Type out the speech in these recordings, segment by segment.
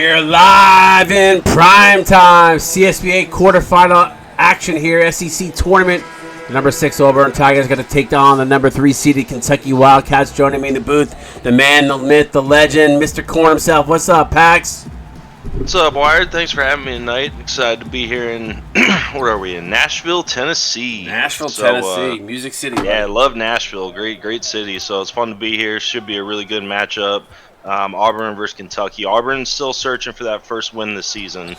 We're live in prime time. CSBA quarterfinal action here. SEC tournament. The number 6 Auburn Tigers going to take on the number 3 seeded Kentucky Wildcats. Joining me in the booth, the man, the myth, the legend, Mr. Corn himself. What's up, Pax? What's up, Wired? Thanks for having me tonight. Excited to be here in, where are we, in Nashville, Tennessee. Tennessee, Music City. Yeah, I love Nashville. Great city. So it's fun to be here. Should be a really good matchup. Auburn versus Kentucky. Auburn's still searching for that first win this season.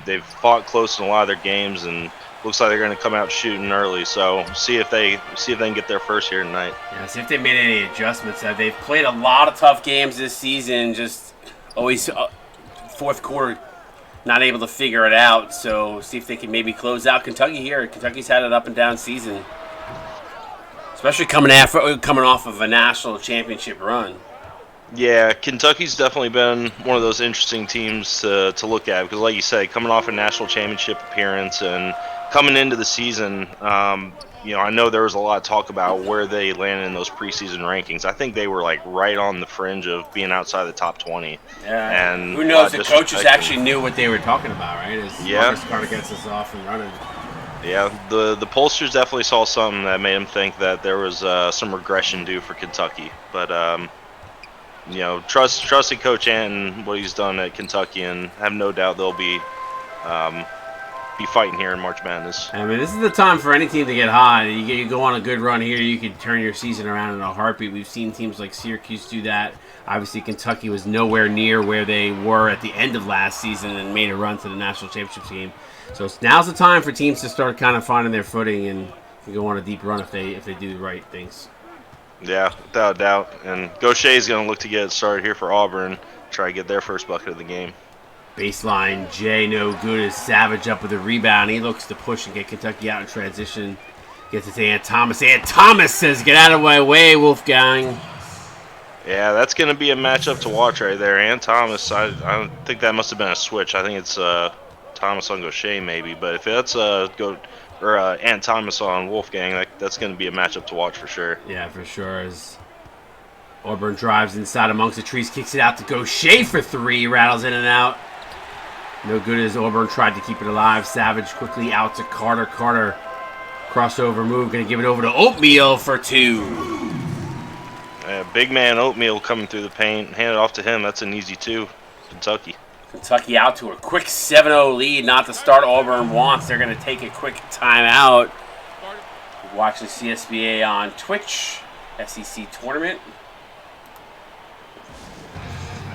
They've fought close in a lot of their games, and looks like they're going to come out shooting early. So see if they can get their first here tonight. Yeah, see if they made any adjustments. They've played a lot of tough games this season. Just always fourth quarter, not able to figure it out. So see if they can maybe close out Kentucky here. Kentucky's had an up and down season, especially coming off of a national championship run. Yeah, Kentucky's definitely been one of those interesting teams to look at because, like you said, coming off a national championship appearance and coming into the season, I know there was a lot of talk about where they landed in those preseason rankings. I think they were like right on the fringe of being outside the top 20. Yeah, and who knows? The coaches actually knew what they were talking about, right? Marcus Carter gets us off and running. Yeah, the pollsters definitely saw something that made them think that there was some regression due for Kentucky, but. Trusting Coach Anton, what he's done at Kentucky, and have no doubt they'll be fighting here in March Madness. I mean, this is the time for any team to get hot. You go on a good run here, you could turn your season around in a heartbeat. We've seen teams like Syracuse do that. Obviously, Kentucky was nowhere near where they were at the end of last season and made a run to the national championship game. So now's the time for teams to start kind of finding their footing and go on a deep run if they do the right things. Yeah, without a doubt. And Gaucher's going to look to get it started here for Auburn, try to get their first bucket of the game. Baseline, Jay, no good. Is Savage up with a rebound. He looks to push and get Kentucky out in transition. Gets it to Ant Thomas. Ant Thomas says, get out of my way, Wolfgang. Yeah, that's going to be a matchup to watch right there. Ant Thomas, I don't think that must have been a switch. I think it's Thomas on Gaucher maybe. But if that's Ant Thomas on Wolfgang, that's going to be a matchup to watch for sure. Yeah, for sure. As Auburn drives inside amongst the trees, kicks it out to Gaucher for 3, rattles in and out. No good as Auburn tried to keep it alive. Savage quickly out to Carter. Carter, crossover move, going to give it over to Oatmeal for 2. Big man Oatmeal coming through the paint, hand it off to him. That's an easy 2, Kentucky. Kentucky out to a quick 7-0 lead. Not the start Auburn wants. They're going to take a quick timeout. Watch the CSBA on Twitch. SEC tournament.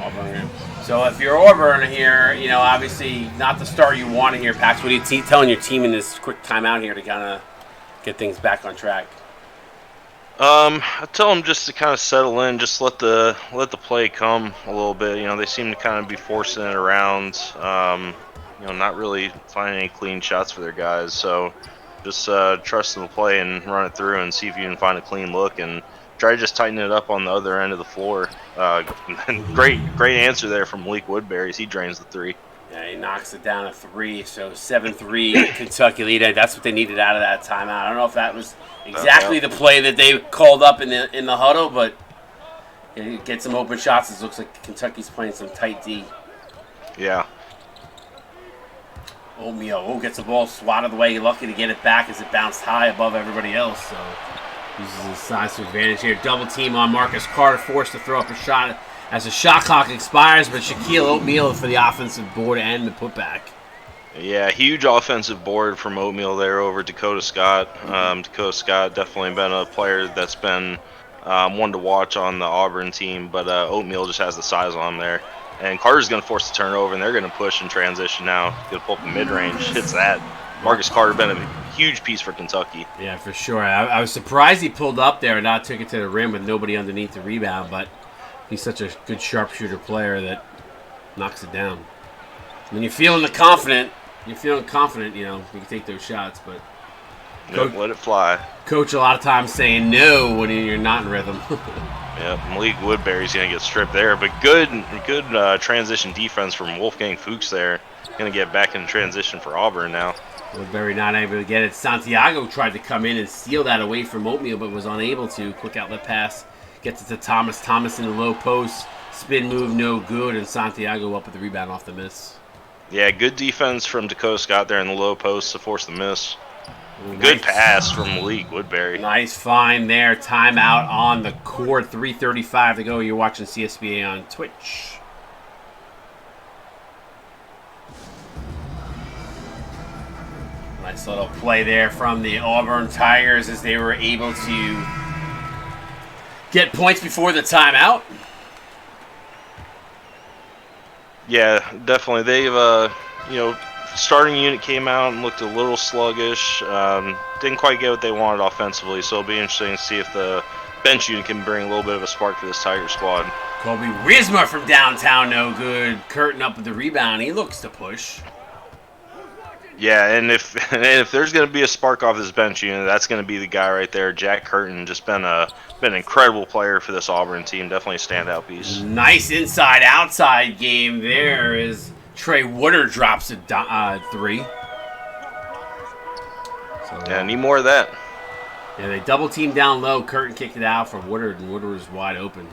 Auburn. So if you're Auburn here, obviously not the start you want to hear, Pax. What are you telling your team in this quick timeout here to kind of get things back on track? I tell them just to kind of settle in, just let the play come a little bit. They seem to kind of be forcing it around. Not really finding any clean shots for their guys. So just trust them to play and run it through and see if you can find a clean look and try to just tighten it up on the other end of the floor. Great answer there from Malik Woodbury as he drains the 3. Yeah, he knocks it down to 3, so 7-3 Kentucky lead. That's what they needed out of that timeout. I don't know if that was exactly the play that they called up in the huddle, but get some open shots. It looks like Kentucky's playing some tight D. Yeah. Oatmeal gets the ball swatted away. Lucky to get it back as it bounced high above everybody else. So uses his size to advantage here. Double team on Marcus Carter, forced to throw up a shot as the shot clock expires, but Shaquille Oatmeal for the offensive board and the putback. Yeah, huge offensive board from Oatmeal there over Dakota Scott. Dakota Scott definitely been a player that's been one to watch on the Auburn team, but Oatmeal just has the size on him there. And Carter's going to force the turnover, and they're going to push and transition now. Going to pull up the mid-range, hits that. Marcus Carter been a huge piece for Kentucky. Yeah, for sure. I was surprised he pulled up there and not took it to the rim with nobody underneath the rebound, but he's such a good sharpshooter player that knocks it down. When you're feeling confident, you can take those shots, but let it fly. Coach a lot of times saying no when you're not in rhythm. Yeah, Malik Woodbury's going to get stripped there, but good transition defense from Wolfgang Fuchs there. Going to get back in transition for Auburn now. Woodbury not able to get it. Santiago tried to come in and steal that away from Oatmeal, but was unable to. Quick outlet pass Gets it to Thomas. Thomas in the low post. Spin move, no good. And Santiago up with the rebound off the miss. Yeah, good defense from Dakota Scott there in the low post to force the miss. Good Nice. pass from Malik Woodbury. Nice find there. Timeout on the court. 3:35 to go. You're watching CSBA on Twitch. Nice little play there from the Auburn Tigers as they were able to get points before the timeout. Yeah, definitely. They've, starting unit came out and looked a little sluggish. Didn't quite get what they wanted offensively, so it'll be interesting to see if the bench unit can bring a little bit of a spark for this Tiger squad. Colby Wisma from downtown, no good. Curtin up with the rebound. He looks to push. Yeah, and if there's going to be a spark off this bench unit, that's going to be the guy right there, Jack Curtin. Just been an incredible player for this Auburn team. Definitely a standout piece. Nice inside-outside game there as Trey Woodard drops a 3. So, yeah, need more of that. Yeah, they double team down low. Curtin kicked it out for Woodard, and Woodard is wide open.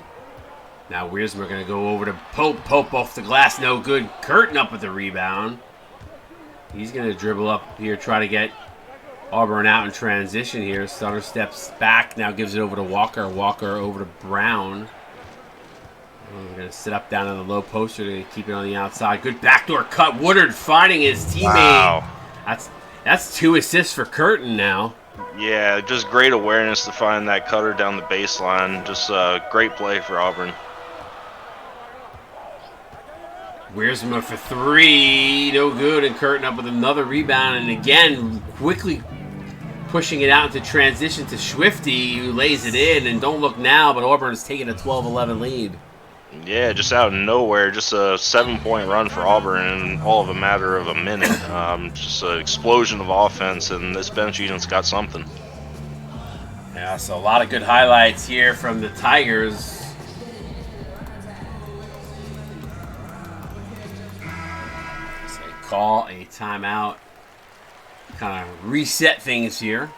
Now Wiersma going to go over to Pope. Pope off the glass, no good. Curtin up with the rebound. He's going to dribble up here, try to get Auburn out in transition here. Sutter steps back, now gives it over to Walker. Walker over to Brown. We're going to sit up down on the low poster to keep it on the outside. Good backdoor cut. Woodard finding his teammate. Wow. That's 2 assists for Curtin now. Yeah, just great awareness to find that cutter down the baseline. Just a great play for Auburn. Wiersma for 3, no good, and Curtin up with another rebound, and again, quickly pushing it out into transition to Swifty, who lays it in, and don't look now, but Auburn is taking a 12-11 lead. Yeah, just out of nowhere, just a 7-point run for Auburn in all of a matter of a minute. Just an explosion of offense, and this bench unit's got something. Yeah, so a lot of good highlights here from the Tigers. Call a timeout, kind of reset things here.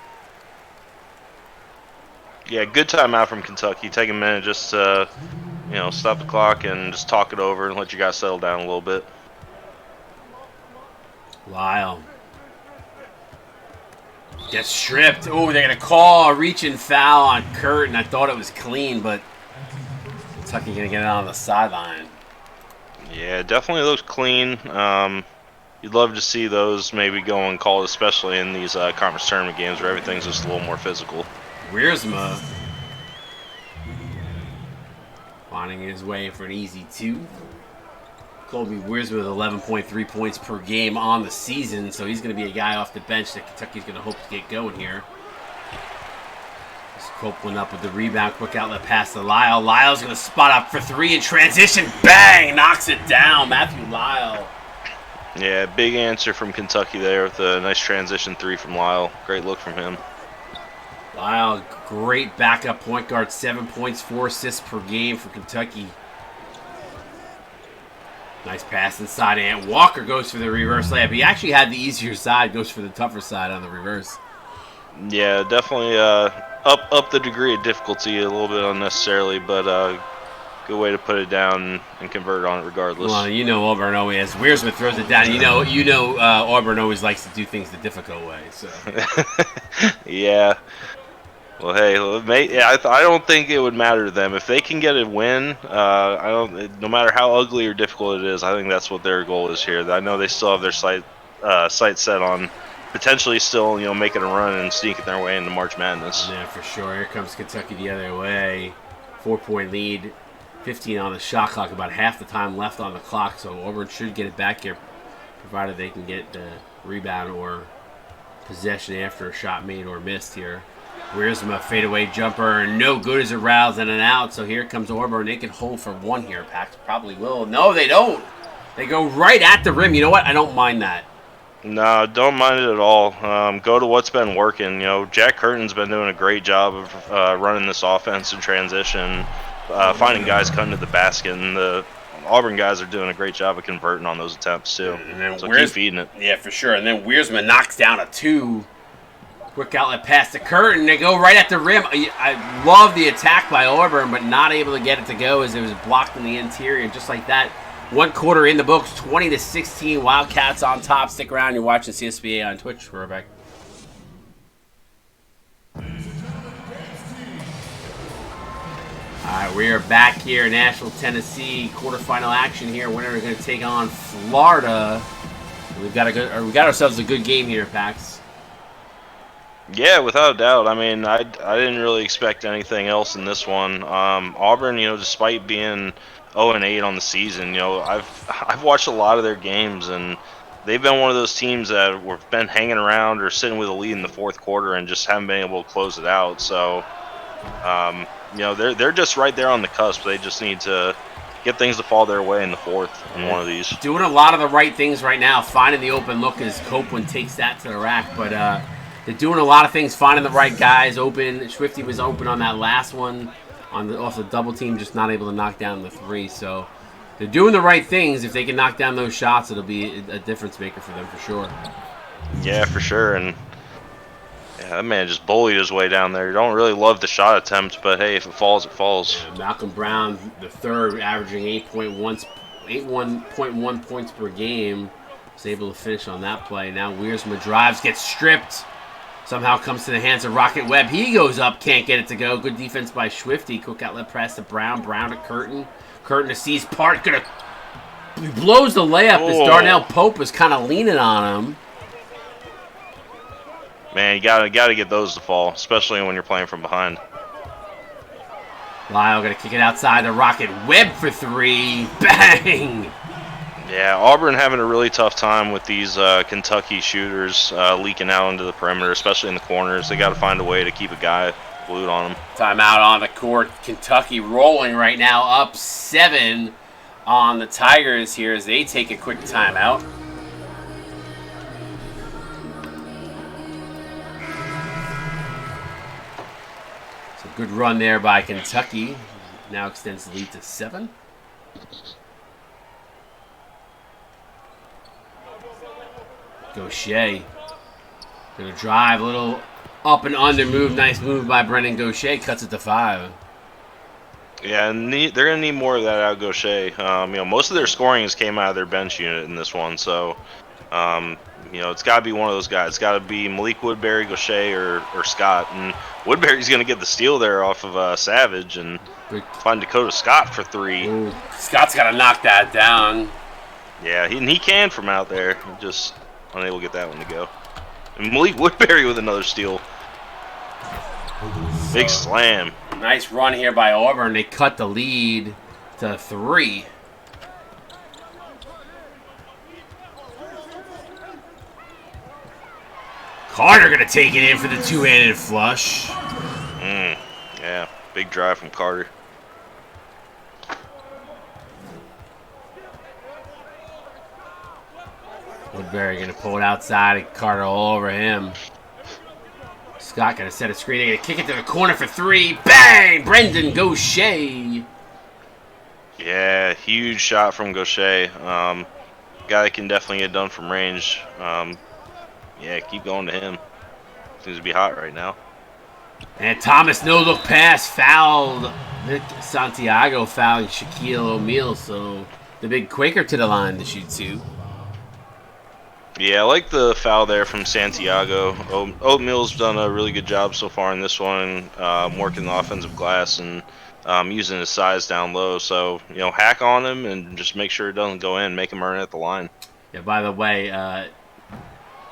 Yeah, good timeout from Kentucky. Take a minute just to, stop the clock and just talk it over and let you guys settle down a little bit. Lyle gets stripped. Oh, they're going to call a reaching foul on Curtin. I thought it was clean, but Kentucky going to get it on the sideline. Yeah, definitely looks clean. You'd love to see those maybe go and called, especially in these conference tournament games where everything's just a little more physical. Wiersma finding his way for an easy 2. Colby Wiersma with 11.3 points per game on the season, so he's going to be a guy off the bench that Kentucky's going to hope to get going here. Copeland up with the rebound, quick outlet pass to Lyle. Lyle's going to spot up for 3 in transition. Bang! Knocks it down. Matthew Lyle. Yeah, big answer from Kentucky there with a nice transition 3 from Lyle. Great look from him. Lyle, great backup point guard. 7 points, 4 assists per game for Kentucky. Nice pass inside, and Walker goes for the reverse layup. He actually had the easier side, goes for the tougher side on the reverse. Yeah, definitely up the degree of difficulty a little bit unnecessarily, but good way to put it down and convert on it regardless. Well, Auburn always, as Wiersma throws it down, Auburn always likes to do things the difficult way. So. Yeah. Well, hey, I don't think it would matter to them if they can get a win. No matter how ugly or difficult it is, I think that's what their goal is here. I know they still have their sight set on potentially still, making a run and sneaking their way into March Madness. Yeah, for sure. Here comes Kentucky the other way. 4-point lead. 15 on the shot clock, about half the time left on the clock, so Auburn should get it back here, provided they can get the rebound or possession after a shot made or missed here. Wiersma fadeaway jumper, no good as it rails in and out, so here comes Auburn. They can hold for 1 here. Pax probably will. No, they don't. They go right at the rim. You know what? I don't mind that. No, don't mind it at all. Go to what's been working. Jack Curtin's been doing a great job of running this offense in transition. Finding guys cutting to the basket, and the Auburn guys are doing a great job of converting on those attempts too. So keep feeding it. Yeah, for sure. And then Wiersma knocks down a 2. Quick outlet pass to Curtin. They go right at the rim. I love the attack by Auburn, but not able to get it to go as it was blocked in the interior. Just like that, 1 quarter in the books, 20-16. Wildcats on top. Stick around. You're watching CSBA on Twitch. We're back. All right, we are back here in Nashville, Tennessee. Quarterfinal action here. Winner is going to take on Florida. We got ourselves a good game here, Pax. Yeah, without a doubt. I mean, I didn't really expect anything else in this one. Auburn, despite being 0-8 on the season, I've watched a lot of their games, and they've been one of those teams that have been hanging around or sitting with a lead in the fourth quarter and just haven't been able to close it out. So, they're just right there on the cusp. They just need to get things to fall their way in the fourth in one of these. Doing a lot of the right things right now. Finding the open look as Copeland takes that to the rack, but they're doing a lot of things, finding the right guys open. Swifty was open on that last one, off the double team, just not able to knock down the three. So they're doing the right things. If they can knock down those shots, it'll be a difference maker for them for sure. Yeah, for sure. And yeah, that man just bullied his way down there. You don't really love the shot attempt, but hey, if it falls, it falls. Yeah, Malcolm Brown, the third, averaging 8.1 points per game, was able to finish on that play. Now Wiersma drives, gets stripped. Somehow comes to the hands of Rocket Webb. He goes up, can't get it to go. Good defense by Swifty. Quick outlet press to Brown. Brown to Curtin. Curtin to seize Park. He blows the layup as Darnell Pope is kind of leaning on him. Man, you gotta get those to fall, especially when you're playing from behind. Lyle gonna kick it outside to Rocket Webb for three. Bang! Yeah, Auburn having a really tough time with these Kentucky shooters leaking out into the perimeter, especially in the corners. They got to find a way to keep a guy glued on them. Timeout on the court. Kentucky rolling right now, up 7 on the Tigers here as they take a quick timeout. It's a good run there by Kentucky. Now extends the lead to 7. Gaucher gonna drive, a little up and under move. Nice move by Brendan Gaucher. Cuts it to 5. Yeah, and they're gonna need more of that out of Gaucher. Most of their scoring has came out of their bench unit in this one, so it's got to be one of those guys. It's got to be Malik Woodbury, Gaucher, or Scott. And Woodbury's gonna get the steal there off of Savage and find Dakota Scott for 3. Ooh, Scott's gotta knock that down. Yeah, he can from out there. Just unable to get that one to go. And Malik Woodbury with another steal. Big slam. Nice run here by Auburn. They cut the lead to 3. Carter gonna take it in for the two-handed flush. Yeah, big drive from Carter. Woodbury going to pull it outside and Carter all over him. Scott going to set a screen. They're going to kick it to the corner for 3. Bang! Brendan Gaucher. Yeah, huge shot from Gaucher. Guy that can definitely get done from range. Yeah, keep going to him. Seems to be hot right now. And Thomas, no-look pass, fouled. Nick Santiago fouled Shaquille O'Neal, so the big Quaker to the line to shoot 2. Yeah, I like the foul there from Santiago. Oatmeal's done a really good job so far in this one, working the offensive glass and using his size down low. So, hack on him and just make sure it doesn't go in, make him earn it at the line. Yeah, by the way,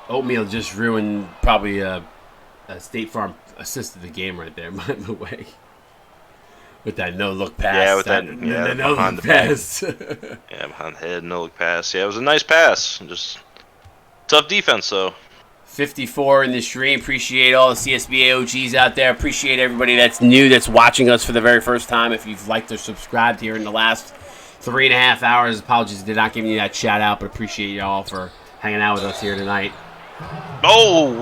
Oatmeal just ruined probably a State Farm assist of the game right there, by the way. With that no-look pass. Yeah, with that no-look pass. Yeah, behind the head, no-look pass. Yeah, it was a nice pass. Just tough defense, though. 54 in the stream. Appreciate all the CSBA OGs out there. Appreciate everybody that's new, that's watching us for the very first time. If you've liked or subscribed here in the last 3.5 hours, apologies did not give you that shout out, but appreciate you all for hanging out with us here tonight. Oh,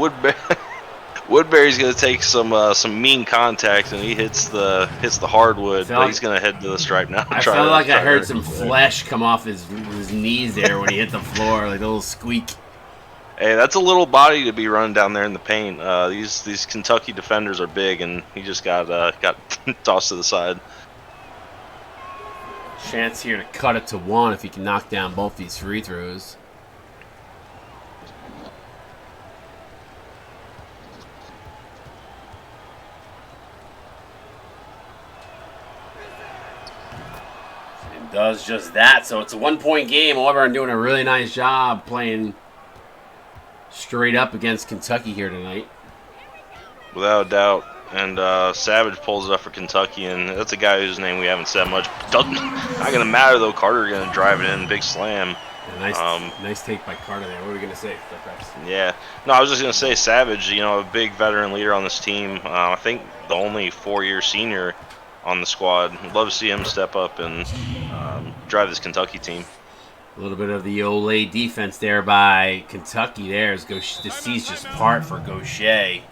Woodbury's gonna take some mean contact, and he hits the hardwood. But he's gonna head to the stripe now. I felt like I heard some flesh come off his knees there when he hit the floor, like a little squeak. Hey, that's a little body to be running down there in the paint. These Kentucky defenders are big, and he just got tossed to the side. Chance here to cut it to 1 if he can knock down both these free throws. And does just that. So it's a 1-point game. Auburn doing a really nice job playing straight up against Kentucky here tonight. Without a doubt. And Savage pulls it up for Kentucky, and that's a guy whose name we haven't said much. Not going to matter, though. Carter going to drive it in. Big slam. Yeah, nice take by Carter there. What were we going to say? Yeah. No, I was just going to say Savage, a big veteran leader on this team. I think the only 4-year senior on the squad. I'd love to see him step up and drive this Kentucky team. A little bit of the Olay defense there by Kentucky there as the C's just part for Gaucher.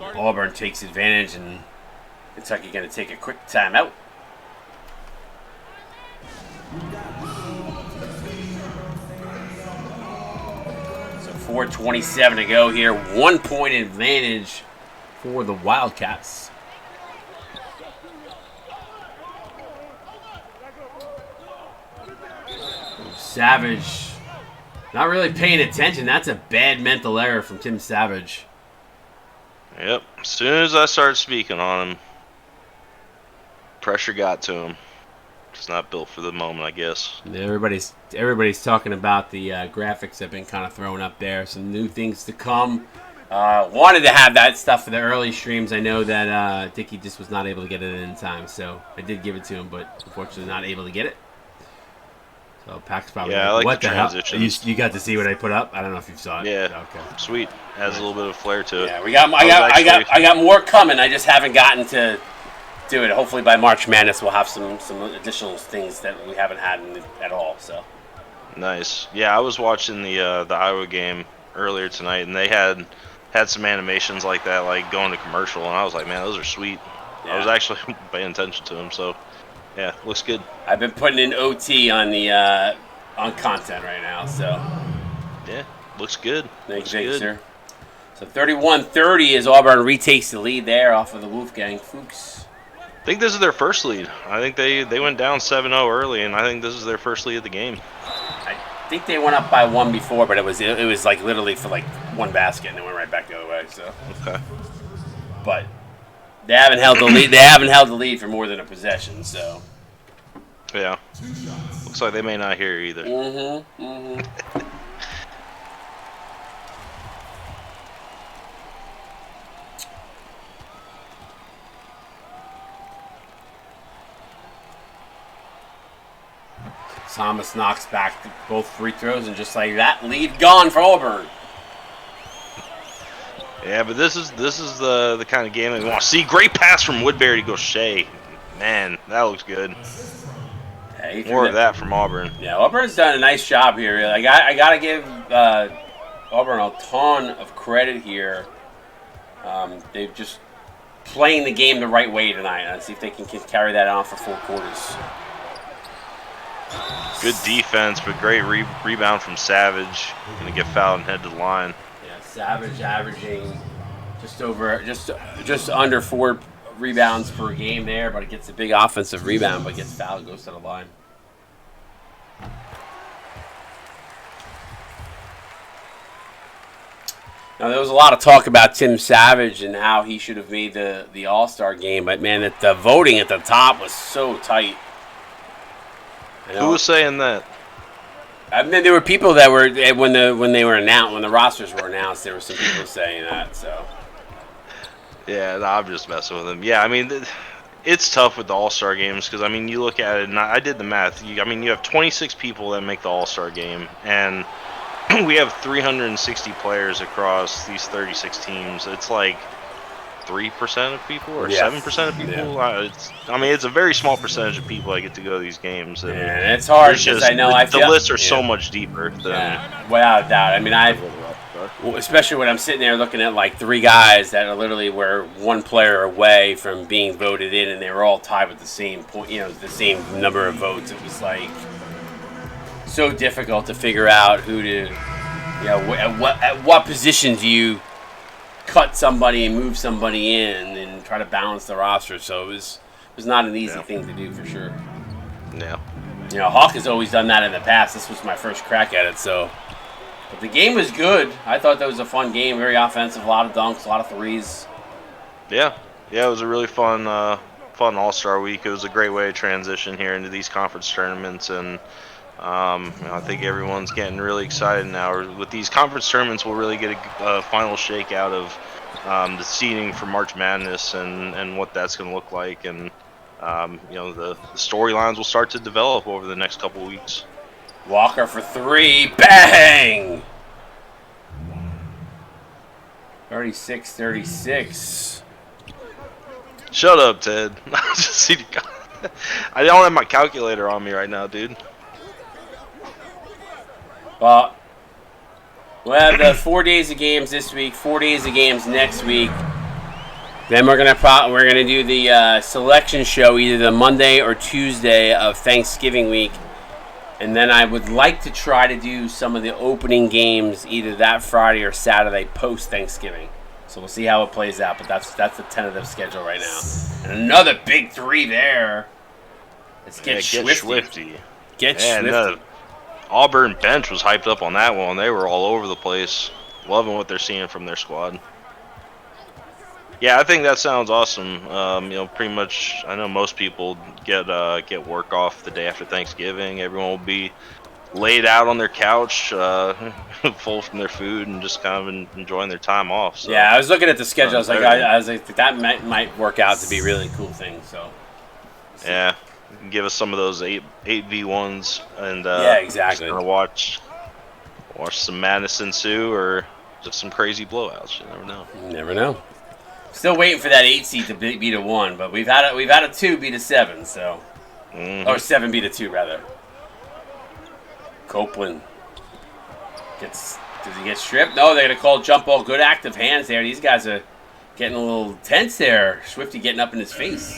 And Auburn takes advantage, and Kentucky going to take a quick timeout. So 4:27 to go here. 1-point advantage for the Wildcats. Savage not really paying attention. That's a bad mental error from Tim Savage. Yep. As soon as I started speaking on him, pressure got to him. Just not built for the moment, I guess. Everybody's talking about the graphics that have been kind of thrown up there. Some new things to come. Wanted to have that stuff for the early streams. I know that Dickie just was not able to get it in time, so I did give it to him, but unfortunately not able to get it. So Pac's probably what the hell? You got to see what I put up? I don't know if you saw it. Yeah. Okay. Sweet. Adds a little bit of flair to it. Yeah, I got more coming. I just haven't gotten to do it. Hopefully by March Madness we'll have some additional things that we haven't had at all. So. Nice. Yeah, I was watching the Iowa game earlier tonight, and they had some animations like that, like going to commercial, and I was like, man, those are sweet. Yeah. I was actually paying attention to them, so. Yeah, looks good. I've been putting in OT on the on content right now, so. Yeah, looks good. Thank you, sir. So 31-30 as Auburn retakes the lead there off of the Wolfgang Fuchs. I think this is their first lead. I think they went down 7-0 early, and I think this is their first lead of the game. I think they went up by 1 before, but it was like literally for like 1 basket, and it went right back the other way. So. Okay. But. They haven't held the lead. They haven't held the lead for more than a possession, so. Yeah. Looks like they may not hear either. Thomas knocks back both free throws, and just like that, lead gone for Auburn. Yeah, but this is the kind of game that we want to see. Great pass from Woodbury to Gaucher. Man, that looks good. Yeah, more of that from Auburn. Yeah, Auburn's done a nice job here. I got to give Auburn a ton of credit here. They've just playing the game the right way tonight. Let's see if they can carry that on for 4 quarters. Good defense, but great rebound from Savage. Gonna get fouled and head to the line. Savage averaging just under 4 rebounds per game there, but it gets a big offensive rebound, but gets fouled, goes to the line. Now there was a lot of talk about Tim Savage and how he should have made the All-Star game, but man, the voting at the top was so tight. Who was saying that? I mean, there were people that were when the rosters were announced. There were some people saying that. So. Yeah, no, I'm just messing with them. Yeah, I mean, it's tough with the All-Star games because I mean, you look at it, and I did the math. You have 26 people that make the All-Star game, and we have 360 players across these 36 teams. It's like 3% of people or 7% of people. Yeah. It's a very small percentage of people that get to go to these games. And it's hard because I know the lists are so much deeper than without a doubt. I mean, especially when I'm sitting there looking at like 3 guys that are literally were 1 player away from being voted in, and they were all tied with the same point, the same number of votes. It was like so difficult to figure out who to Yeah, at what position do you cut somebody and move somebody in and try to balance the roster? So it was not an easy thing to do for sure. Yeah. You know, Hawk has always done that in the past. This was my first crack at it, so. But the game was good. I thought that was a fun game, very offensive, a lot of dunks, a lot of threes. Yeah, it was a really fun All-Star week. It was a great way to transition here into these conference tournaments, and I think everyone's getting really excited now. With these conference tournaments, we'll really get a final shakeout of the seeding for March Madness and what that's going to look like, and the storylines will start to develop over the next couple of weeks. Walker for three, bang! 36-36. Shut up, Ted. I don't have my calculator on me right now, dude. Well, we'll have the 4 days of games this week, 4 days of games next week. Then we're gonna do the selection show either the Monday or Tuesday of Thanksgiving week, and then I would like to try to do some of the opening games either that Friday or Saturday post Thanksgiving. So we'll see how it plays out, but that's the tentative schedule right now. And another big three there. Let's get Swifty. Get Swifty. Auburn bench was hyped up on that one. They were all over the place, loving what they're seeing from their squad. Yeah, I think that sounds awesome. Pretty much, I know most people get work off the day after Thanksgiving. Everyone will be laid out on their couch, full from their food, and just kind of enjoying their time off. So. Yeah, I was looking at the schedule. I was like, that might work out to be a really cool thing. So. Yeah. Give us some of those 8v1s and exactly. Just watch some madness ensue or just some crazy blowouts. You never know. You never know. Still waiting for that 8 seed to beat a 1, but we've had a 2 beat a 7, so or 7 beat a 2 rather. Copeland does he get stripped? No, they're gonna call jump ball. Good active hands there. These guys are getting a little tense there. Swifty getting up in his face.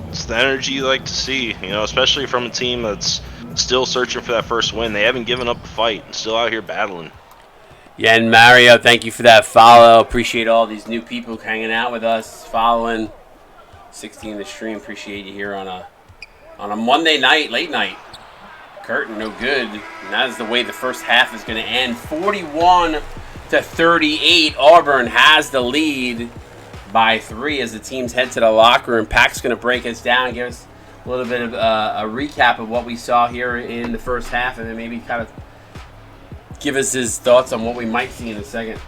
It's the energy you like to see, especially from a team that's still searching for that first win. They haven't given up the fight and still out here battling. Yeah, and Mario, thank you for that follow. Appreciate all these new people hanging out with us, following. 16 in the stream. Appreciate you here on a Monday night, late night. Curtin, no good. And that is the way the first half is going to end. 41-38. Auburn has the lead by 3 as the teams head to the locker room. Pac's going to break us down, give us a little bit of a recap of what we saw here in the first half, and then maybe kind of give us his thoughts on what we might see in the second.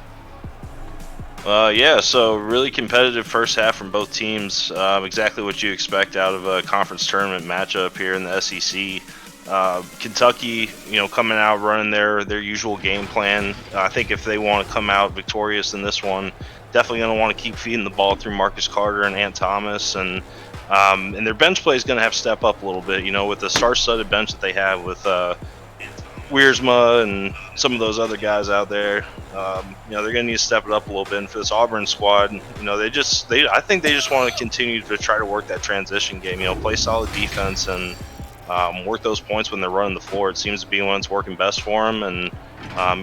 So really competitive first half from both teams. Exactly what you expect out of a conference tournament matchup here in the SEC. Kentucky, coming out running their usual game plan. I think if they want to come out victorious in this one, definitely going to want to keep feeding the ball through Marcus Carter and Ant Thomas, and their bench play is going to have to step up a little bit. With the star-studded bench that they have with Wiersma and some of those other guys out there, they're going to need to step it up a little bit. And for this Auburn squad, I think they just want to continue to try to work that transition game. Play solid defense and work those points when they're running the floor. It seems to be when it's working best for them, and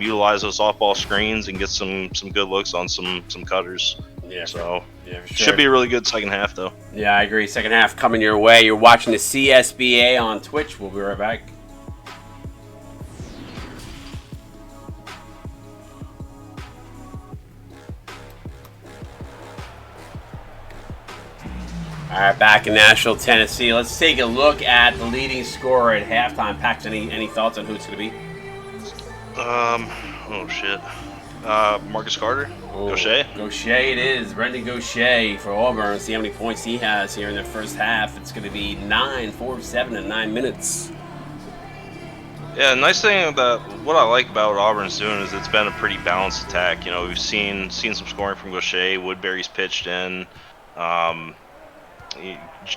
utilize those off-ball screens and get some good looks on some cutters. Yeah. So for sure. Should be a really good second half, though. Yeah, I agree. Second half coming your way. You're watching the CSBA on Twitch. We'll be right back. All right, back in Nashville, Tennessee. Let's take a look at the leading scorer at halftime. Pax, any thoughts on who it's going to be? Marcus Carter? Gaucher? Gaucher it is. Brendan Gaucher for Auburn. See how many points he has here in the first half. It's going to be 4 of 7 in 9 minutes. Yeah, nice thing about what I like about what Auburn's doing is it's been a pretty balanced attack. We've seen some scoring from Gaucher. Woodbury's pitched in.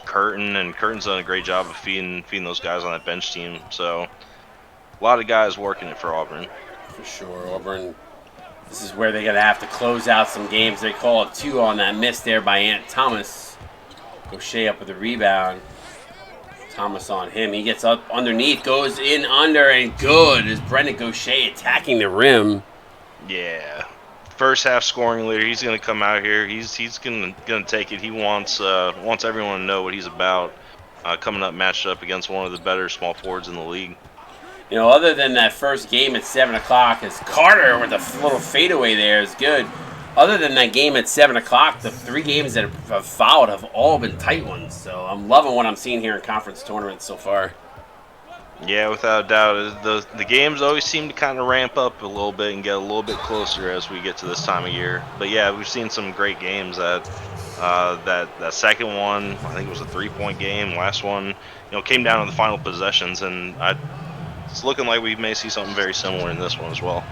Curtin's done a great job of feeding those guys on that bench team. So a lot of guys working it for Auburn. For sure, Auburn. This is where they're gonna have to close out some games. They call it 2 on that miss there by Ant Thomas. Gaucher up with the rebound. Thomas on him. He gets up underneath, goes in under, and good as Brendan Gaucher attacking the rim. Yeah. First half scoring leader. He's going to come out here. He's going to take it. He wants everyone to know what he's about. Coming up matched up against one of the better small forwards in the league. You know, other than that first game at 7 o'clock, as Carter with a little fadeaway there is good. Other than that game at 7 o'clock, the 3 games that have followed have all been tight ones. So I'm loving what I'm seeing here in conference tournaments so far. Yeah, without a doubt. The games always seem to kind of ramp up a little bit and get a little bit closer as we get to this time of year. But yeah, we've seen some great games. That second one, I think it was a 3-point game. Last one, came down to the final possessions, and it's looking like we may see something very similar in this one as well.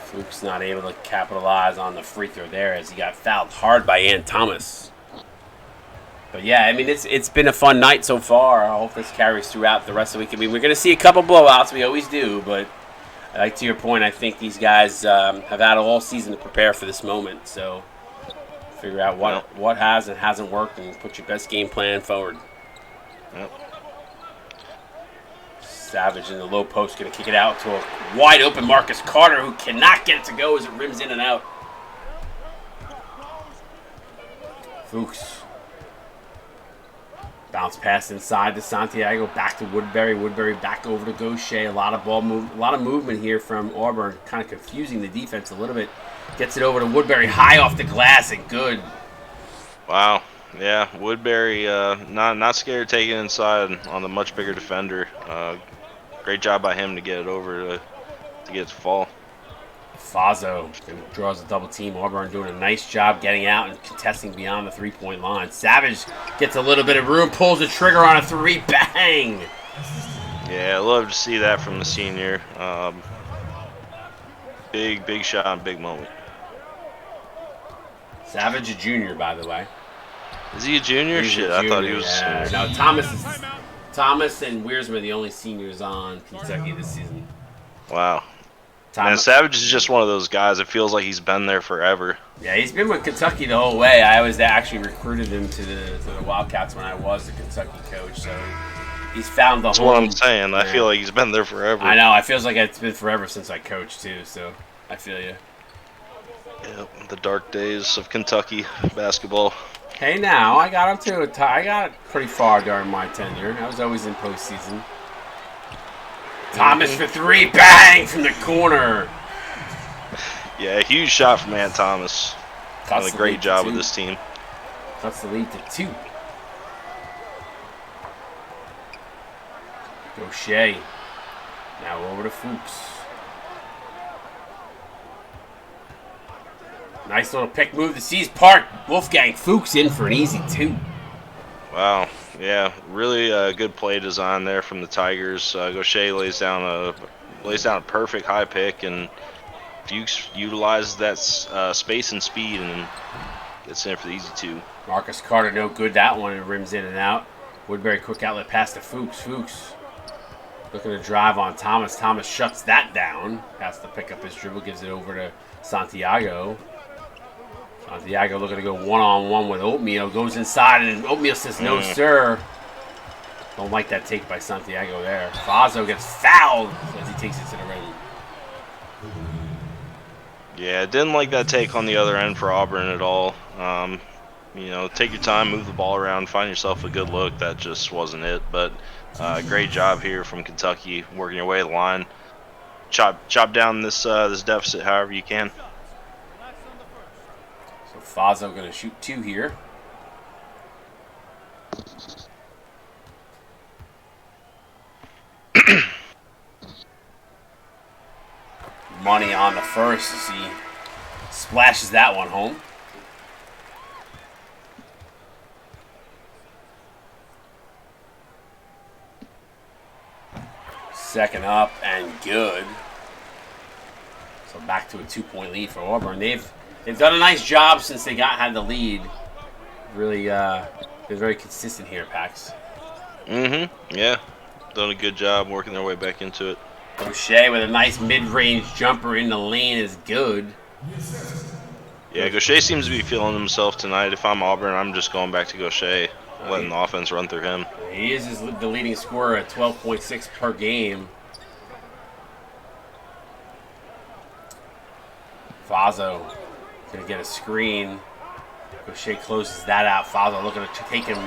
Fuchs not able to capitalize on the free throw there as he got fouled hard by Ant Thomas. But yeah, I mean, it's been a fun night so far. I hope this carries throughout the rest of the week. I mean, we're going to see a couple blowouts. We always do. But like to your point, I think these guys have had all season to prepare for this moment. So figure out what has and hasn't worked and put your best game plan forward. Yep. Savage in the low post going to kick it out to a wide open Marcus Carter who cannot get it to go as it rims in and out. Fuchs. Bounce pass inside to Santiago, back to Woodbury. Woodbury back over to Gaucher. A lot of movement here from Auburn, kind of confusing the defense a little bit. Gets it over to Woodbury, high off the glass and good. Wow, yeah, Woodbury not scared of taking it inside on the much bigger defender. Great job by him to get it over to get it to fall. Fazo draws a double team. Auburn doing a nice job getting out and contesting beyond the 3-point line. Savage gets a little bit of room, pulls the trigger on a 3, bang! Yeah, I love to see that from the senior. Big shot and big moment. Savage, a junior, by the way. Is he a junior? He's Shit, a junior, I thought he was. Yeah. No, Thomas and Wiersma are the only seniors on Kentucky this season. Wow. Man, Savage is just one of those guys. It feels like he's been there forever. Yeah, he's been with Kentucky the whole way. I was actually recruited him to the Wildcats when I was the Kentucky coach, so he's found the home. That's what I'm saying. I feel like he's been there forever. I know. It feels like it's been forever since I coached too. So I feel you. Yep, the dark days of Kentucky basketball. Hey, now I got up to I got pretty far during my tenure. I was always in postseason. Thomas for 3, bang from the corner. Yeah, a huge shot from Ant Thomas. Done a great job with this team. Cuts the lead to 2. Gaucher. Now over to Fuchs. Nice little pick move to Seas Park. Wolfgang Fuchs in for an easy 2. Wow. Yeah, really good play design there from the Tigers. Gaucher lays down a perfect high pick, and Fuchs utilizes that space and speed and gets in for the easy 2. Marcus Carter, no good that one. It rims in and out. Woodbury quick outlet pass to Fuchs. Fuchs looking to drive on Thomas. Thomas shuts that down. Has to pick up his dribble, gives it over to Santiago. Santiago looking to go one-on-one with Oatmeal. Goes inside, and Oatmeal says, no, sir. Don't like that take by Santiago there. Fazo gets fouled as he takes it to the rim. Yeah, didn't like that take on the other end for Auburn at all. Take your time, move the ball around, find yourself a good look. That just wasn't it. But great job here from Kentucky, working your way to the line. Chop down this deficit however you can. Fazo going to shoot 2 here. Money on the first as he splashes that one home. Second up and good. So back to a 2-point lead for Auburn. They've done a nice job since they had the lead. Really been very consistent here, Pax. Yeah. Done a good job working their way back into it. Gaucher with a nice mid-range jumper in the lane is good. Yeah, Gaucher seems to be feeling himself tonight. If I'm Auburn, I'm just going back to Gaucher, letting the offense run through him. He is the leading scorer at 12.6 per game. Fazo going to get a screen. Gaucher closes that out. Fazo looking to take him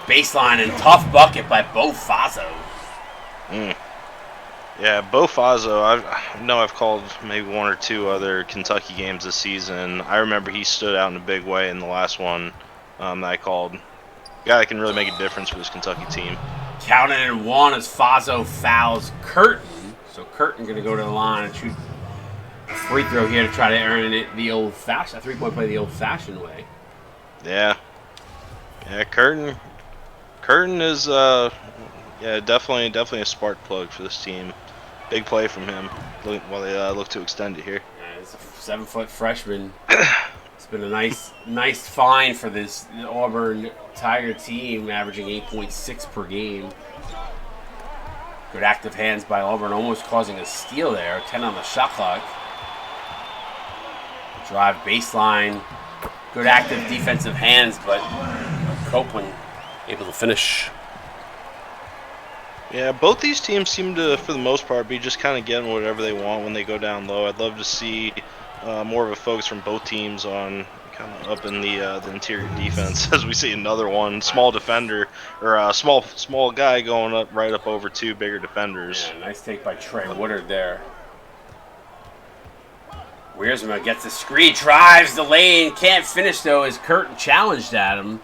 baseline, and tough bucket by Bo Fazo. Yeah, Bo Fazo, I know I've called maybe one or two other Kentucky games this season. I remember he stood out in a big way in the last one that I called. Guy that can really make a difference for this Kentucky team. Counted in one as Fazo fouls Curtin. So Curtin going to go to the line and shoot a free throw here to try to earn it the old-fashioned, a three-point play the old-fashioned way. Yeah. Yeah, Curtin is definitely a spark plug for this team. Big play from him while they look to extend it here. Yeah, he's a 7-foot freshman. It's been a nice find for this Auburn Tiger team, averaging 8.6 per game. Good active hands by Auburn, almost causing a steal there. 10 on the shot clock. Drive baseline. Good active defensive hands, but Copeland able to finish. Yeah, both these teams seem to, for the most part, be just kind of getting whatever they want when they go down low. I'd love to see more of a focus from both teams on kind of up in the interior defense, as we see another one, small defender, or a small guy going up right up over two bigger defenders. Yeah, nice take by Trey Woodard there. Wiersma gets the screen, drives the lane, can't finish though as Curtin challenged at him.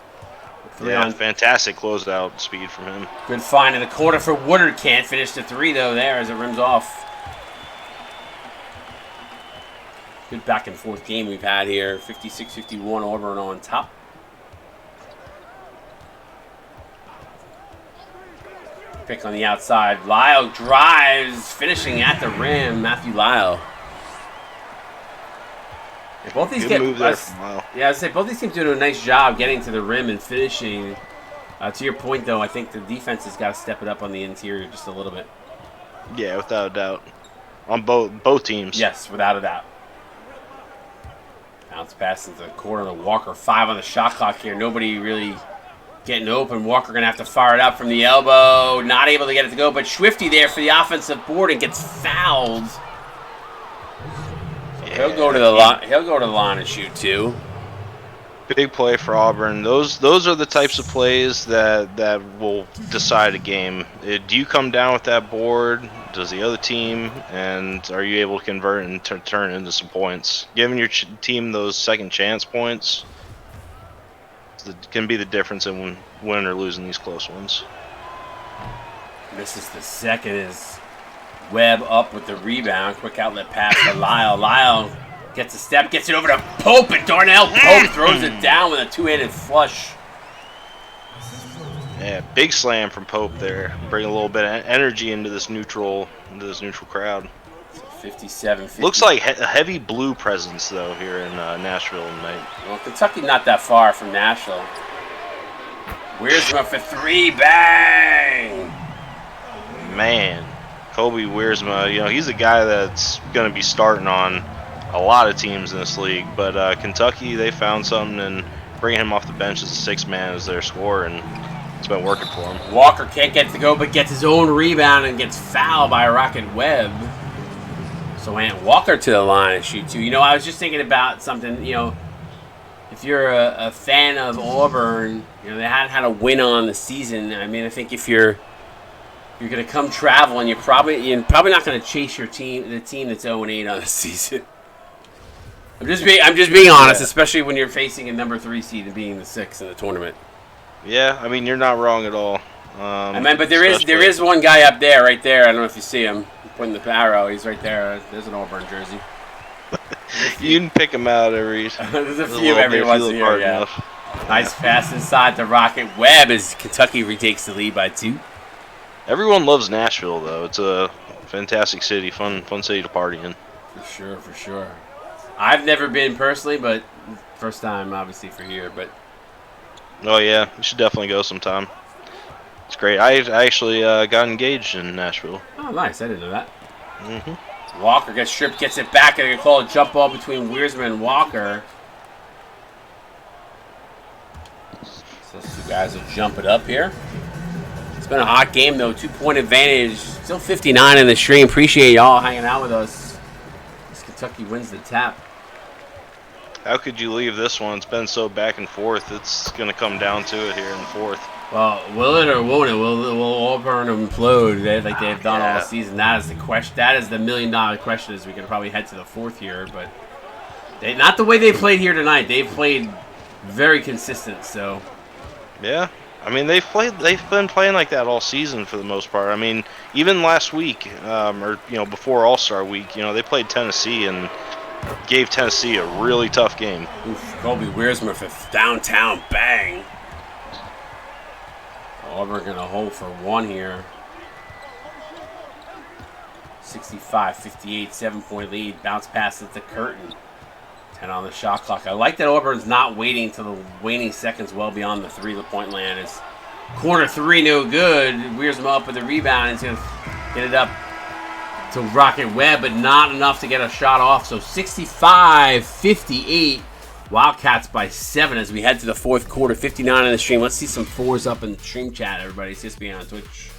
Yeah, fantastic closeout speed from him. Good find in the corner for Woodard. Can't finish the three, though, there as it rims off. Good back and forth game we've had here. 56-51 Auburn on top. Pick on the outside. Lyle drives, finishing at the rim. Matthew Lyle. Yeah, both these Good move there from Lyle. Yeah, I'd say both these teams doing a nice job getting to the rim and finishing. To your point, though, I think the defense has got to step it up on the interior just a little bit. Yeah, without a doubt. On both teams. Yes, without a doubt. Bounce pass into the corner of Walker. 5 on the shot clock here. Nobody really getting open. Walker going to have to fire it up from the elbow. Not able to get it to go, but Swifty there for the offensive board and gets fouled. He'll go to the line. He'll go to the line and shoot too. Big play for Auburn. Those are the types of plays that will decide a game. Do you come down with that board? Does the other team? And are you able to convert and turn it into some points? Giving your team those second chance points can be the difference in winning or losing these close ones. This is the second is Webb up with the rebound. Quick outlet pass to Lyle. Lyle gets a step, gets it over to Pope, and Darnell Pope throws it down with a two-handed flush. Yeah, big slam from Pope there. Bring a little bit of energy into this neutral crowd. 57-50. Looks like a heavy blue presence though here in Nashville tonight. Well, Kentucky not that far from Nashville. Wiersma for three, bang! Man, Kobe Wiersma, he's a guy that's going to be starting on a lot of teams in this league. But Kentucky, they found something in bringing him off the bench as a six-man as their scorer, and it's been working for him. Walker can't get it to go, but gets his own rebound and gets fouled by Rocket Webb. So Ant Walker to the line and shoot two. I was just thinking about something, if you're a fan of Auburn, they hadn't had a win on the season. I mean, I think if you're going to come travel and you're probably not going to chase the team that's 0-8 on the season. I'm just being honest, especially when you're facing a number 3 seed and being the 6th in the tournament. Yeah, I mean, you're not wrong at all. But there is one guy up there, right there. I don't know if you see him. Putting the arrow, he's right there. There's an Auburn jersey. You can pick him out every. There's a few every once in a year. Yeah. Nice pass inside to Rocket Webb as Kentucky retakes the lead by 2. Everyone loves Nashville, though. It's a fantastic city, fun city to party in. For sure. I've never been personally, but first time obviously for here. But oh yeah, you should definitely go sometime. It's great. I actually got engaged in Nashville. Oh, nice. I didn't know that. Mm-hmm. Walker gets stripped, gets it back, and they call a jump ball between Wiersma and Walker. Guys will jump it up here. It's been a hot game, though. 2-point advantage. Still 59 in the stream. Appreciate y'all hanging out with us. This Kentucky wins the tap. How could you leave this one? It's been so back and forth. It's going to come down to it here in the fourth. Well, will it or won't it? Will Auburn implode like they've done all season? That is the question. That is the $1,000,000 question. As we can probably head to the fourth here, but not the way they played here tonight. They've played very consistent. So yeah, I mean they've been playing like that all season for the most part. I mean even last week, or before All-Star week, they played Tennessee and gave Tennessee a really tough game. Oof, Colby Wiersma for downtown bang. Auburn going to hold for one here. 65-58, 7-point lead. Bounce pass at the curtain. 10 on the shot clock. I like that Auburn's not waiting till the waning seconds well beyond the 3-point land. It's quarter 3, no good. Wiersma up with the rebound. He's going to get it up to Rocket Webb, but not enough to get a shot off. So 65-58. Wildcats by 7 as we head to the fourth quarter. 59 in the stream. Let's see some 4s up in the stream chat, everybody. It's Csba on Twitch.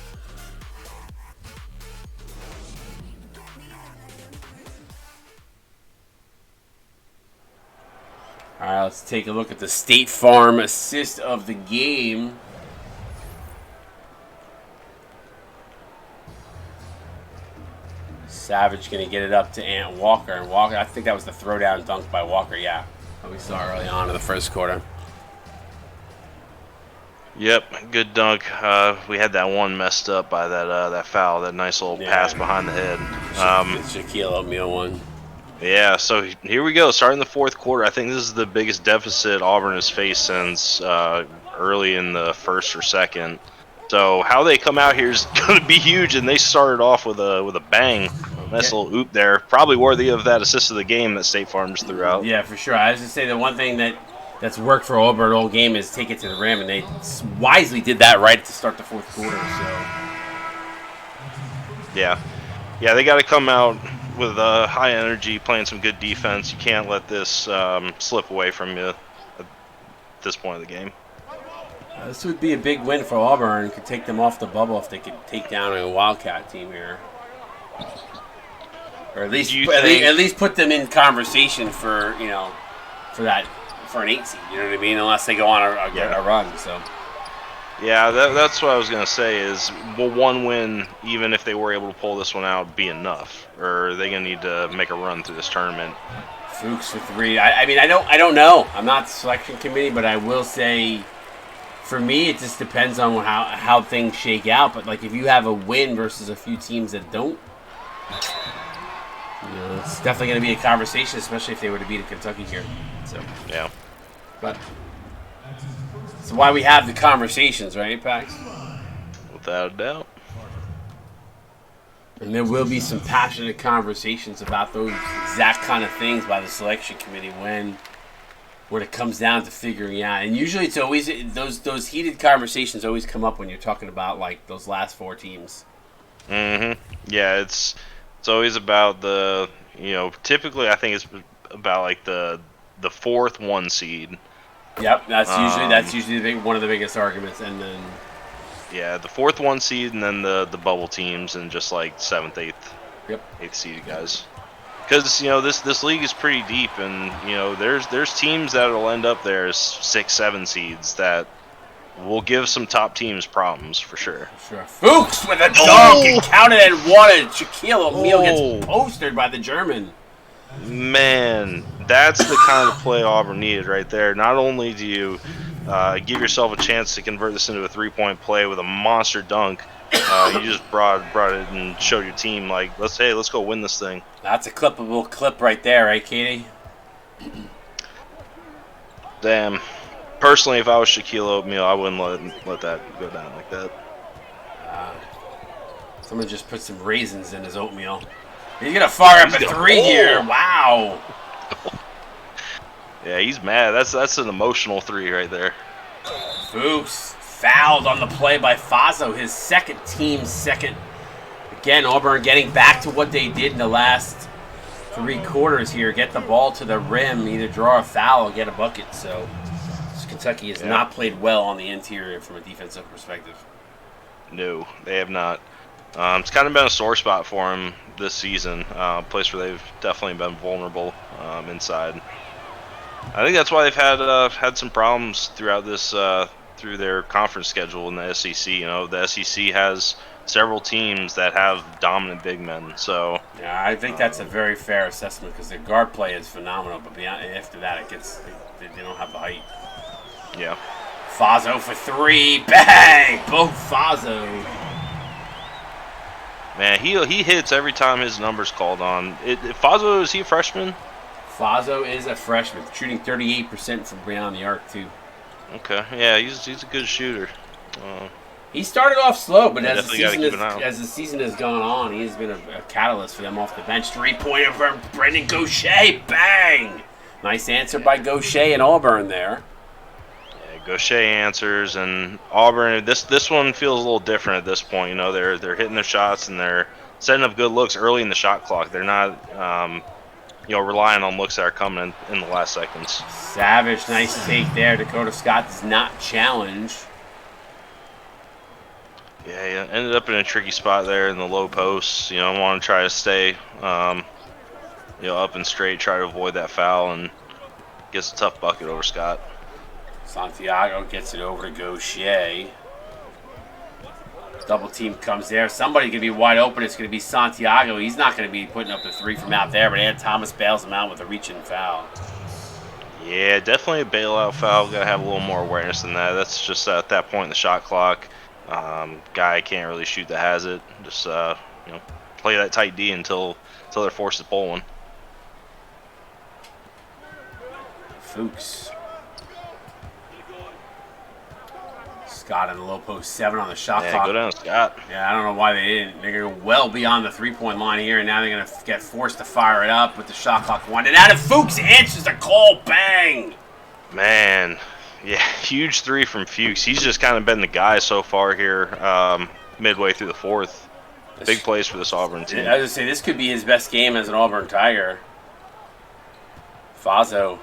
All right, let's take a look at the State Farm assist of the game. Savage going to get it up to Ant Walker. And Walker, I think that was the throwdown dunk by Walker, yeah. We saw early on in the first quarter. Yep, good dunk. We had that one messed up by that foul, that nice little pass behind the head. Shaquille O'Neal one. Yeah, so here we go. Starting the fourth quarter, I think this is the biggest deficit Auburn has faced since early in the first or second. So how they come out here is going to be huge, and they started off with a bang. Nice little oop there. Probably worthy of that assist of the game that State Farm just threw out. Yeah, for sure. I was going to say the one thing that's worked for Auburn all game is take it to the rim, and they wisely did that right to start the fourth quarter. So yeah, they got to come out with high energy, playing some good defense. You can't let this slip away from you at this point of the game. This would be a big win for Auburn. Could take them off the bubble if they could take down a Wildcat team here. Or at least put them in conversation for an 8 seed. You know what I mean? Unless they go on a run. So yeah, that's what I was gonna say. Is will one win, even if they were able to pull this one out, be enough, or are they gonna need to make a run through this tournament? Fuchs for 3. I mean, I don't know. I'm not the selection committee, but I will say, for me, it just depends on how things shake out. But like, if you have a win versus a few teams that don't. It's definitely going to be a conversation, especially if they were to beat a Kentucky here. So yeah, but that's why we have the conversations, right, Pax? Without a doubt. And there will be some passionate conversations about those exact kind of things by the selection committee when it comes down to figuring out. And usually, it's always those heated conversations always come up when you're talking about like those last 4 teams. Mm-hmm. Yeah, it's always about typically I think it's about like the 4th 1 seed. Yep, that's usually one of the biggest arguments, and then yeah, the 4th 1 seed, and then the bubble teams, and just like 7th, 8th, 8th seed guys. Because this league is pretty deep, and there's teams that'll end up there as 6, 7 seeds that will give some top teams problems for sure. Fuchs with a dunk and counted and won it. Shaquille O'Neal gets postered by the German. Man, that's the kind of play Auburn needed right there. Not only do you give yourself a chance to convert this into a 3-point play with a monster dunk, you just brought it and showed your team like, let's go win this thing. That's a clippable clip right there, right, Katie? Damn. Personally, if I was Shaquille O'Neal, I wouldn't let that go down like that. Someone just put some raisins in his oatmeal. He's going to fire up a 3 here. Wow. Yeah, he's mad. That's an emotional 3 right there. Fuchs fouled on the play by Fazo, his team's second. Again, Auburn getting back to what they did in the last 3 quarters here. Get the ball to the rim, either draw a foul or get a bucket. So Kentucky has not played well on the interior from a defensive perspective. No, they have not. It's kind of been a sore spot for them this season, a place where they've definitely been vulnerable inside. I think that's why they've had some problems throughout this through their conference schedule in the SEC. You know, the SEC has several teams that have dominant big men. So yeah, I think that's a very fair assessment because their guard play is phenomenal. But after that, they don't have the height. Yeah. Fazo for 3, bang! Both Fazo. Man, he hits every time his number's called on. Fazo, is he a freshman? Fazo is a freshman, shooting 38% from beyond the arc too. Okay, yeah, he's a good shooter. He started off slow, but as the season has gone on, he has been a catalyst for them off the bench. 3-pointer from Brendan Gaucher, bang! Nice answer by Gaucher and Auburn there. Yeah, Gaucher answers, and Auburn. This one feels a little different at this point. You know, they're hitting their shots and they're setting up good looks early in the shot clock. They're not. Relying on looks that are coming in the last seconds. Savage, nice take there. Dakota Scott does not challenge. Yeah, ended up in a tricky spot there in the low post. You know, I want to try to stay, up and straight, try to avoid that foul, and gets a tough bucket over Scott. Santiago gets it over to Gaucher. Double team comes there. Somebody's going to be wide open. It's going to be Santiago. He's not going to be putting up the 3 from out there, but Ed Thomas bails him out with a reaching foul. Yeah, definitely a bailout foul. Got to have a little more awareness than that. That's just at that point in the shot clock. Guy can't really shoot that has it. Just, play that tight D until they're forced to pull one. Fuchs. Scott in the low post, 7 on the shot clock. Go down, Scott. Yeah, I don't know why they didn't. They're going to go well beyond the 3-point line here, and now they're going to get forced to fire it up with the shot clock winding out. And Fuchs answers the call. Bang! Man, yeah, huge 3 from Fuchs. He's just kind of been the guy so far here, midway through the fourth. Big plays for this Auburn team. I was going to say, this could be his best game as an Auburn Tiger. Fazo.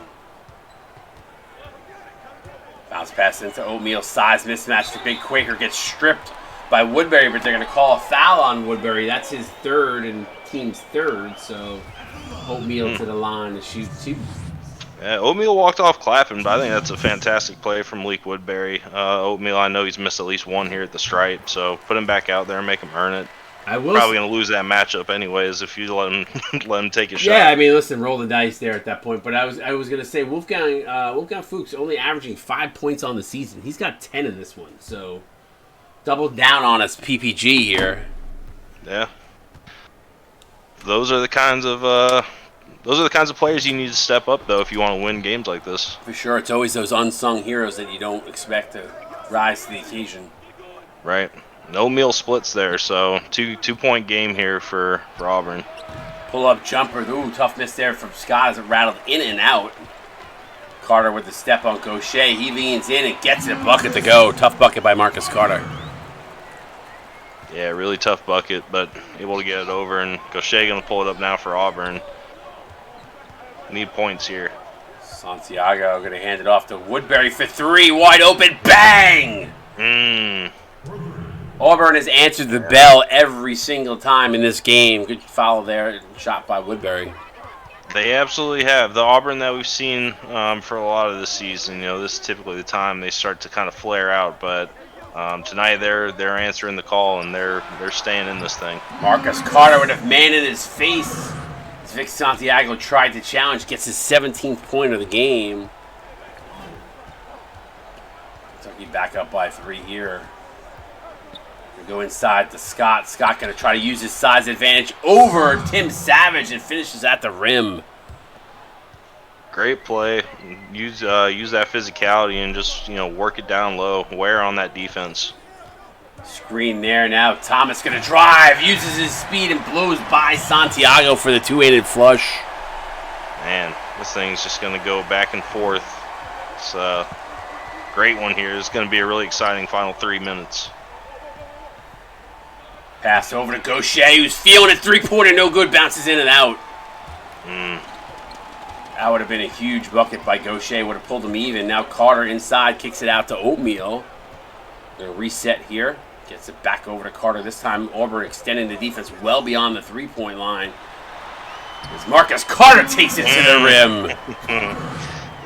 Bounce pass into Oatmeal, size mismatch. The big Quaker gets stripped by Woodbury, but they're going to call a foul on Woodbury. That's his third and team's third, so Oatmeal to the line to shoot 2. Yeah, Oatmeal walked off clapping, but I think that's a fantastic play from Malik Woodbury. Oatmeal, I know he's missed at least 1 here at the stripe, so put him back out there and make him earn it. Probably going to lose that matchup anyways if you let him take a shot. Yeah, I mean, listen, roll the dice there at that point. But I was going to say Wolfgang Fuchs only averaging 5 points on the season. He's got 10 in this one, so double down on us PPG here. Yeah, those are the kinds of players you need to step up though if you want to win games like this. For sure, it's always those unsung heroes that you don't expect to rise to the occasion. Right. No meal splits there, so 2-point game here for Auburn. Pull-up jumper. Ooh, tough miss there from Scott as it rattled in and out. Carter with the step on Gaucher. He leans in and gets it. Bucket to go. Tough bucket by Marcus Carter. Yeah, really tough bucket, but able to get it over. And Gaucher going to pull it up now for Auburn. Need points here. Santiago going to hand it off to Woodbury for 3. Wide open. Bang! Auburn has answered the bell every single time in this game. Good follow there. Shot by Woodbury. They absolutely have. The Auburn that we've seen for a lot of this season, this is typically the time they start to kind of flare out. But tonight they're answering the call and they're staying in this thing. Marcus Carter with a man in his face. As Vic Santiago tried to challenge, gets his 17th point of the game. Kentucky back up by 3 here. Go inside to Scott. Scott going to try to use his size advantage over Tim Savage and finishes at the rim. Great play. Use that physicality and just work it down low. Wear on that defense. Screen there now. Thomas going to drive. Uses his speed and blows by Santiago for the 2-handed flush. Man, this thing's just going to go back and forth. It's a great one here. It's going to be a really exciting final 3 minutes. Pass over to Gaucher, who's feeling it. 3-pointer, no good. Bounces in and out. That would have been a huge bucket by Gaucher. Would have pulled him even. Now Carter inside kicks it out to Oatmeal. Going to reset here. Gets it back over to Carter. This time Auburn extending the defense well beyond the three-point line. As Marcus Carter takes it to the rim.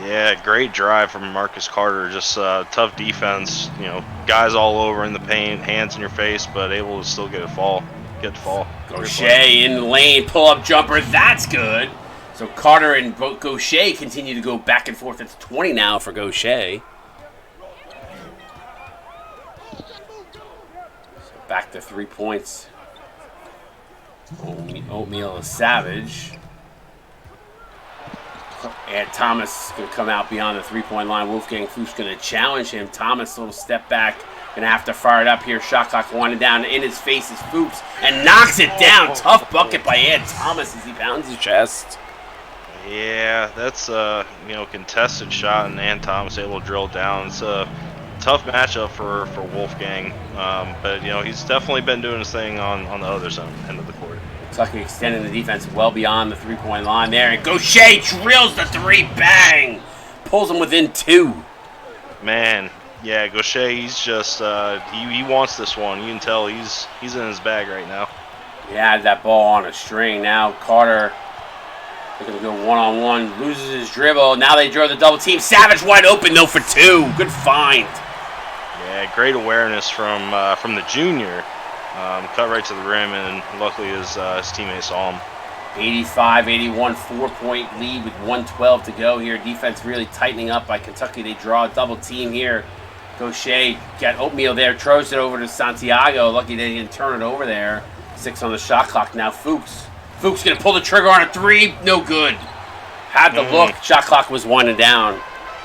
Yeah, great drive from Marcus Carter. Just tough defense. You know, guys all over in the paint, hands in your face, but able to still get to fall. Gaucher in the lane, pull-up jumper. That's good. So Carter and Gaucher continue to go back and forth. It's 20 now for Gaucher. So back to 3 points. Oatmeal is Savage. And Thomas going to come out beyond the three-point line. Wolfgang Fuchs going to challenge him. Thomas, a little step back. Going to have to fire it up here. Shot clock winding down. In his face is Fuchs. And knocks it down. Tough bucket by Ed Thomas as he pounds his chest. Yeah, that's a contested shot, and Ant Thomas able to drill down. It's a tough matchup for Wolfgang, but he's definitely been doing his thing on the other end of the court. Kentucky extending the defense well beyond the three-point line there, and Gaucher drills the three, bang, pulls him within 2. Man, yeah, Gaucher, he's just he wants this one. You can tell he's in his bag right now. He had that ball on a string. Now Carter. They're going to go one-on-one, loses his dribble. Now they draw the double team. Savage wide open, though, for 2. Good find. Yeah, great awareness from the junior. Cut right to the rim, and luckily his teammates saw him. 85-81, 4-point lead with 1:12 to go here. Defense really tightening up by Kentucky. They draw a double team here. Gaucher got Oatmeal there, throws it over to Santiago. Lucky they didn't turn it over there. 6 on the shot clock now. Fuchs going to pull the trigger on a 3. No good. Had the look. Shot clock was winding down.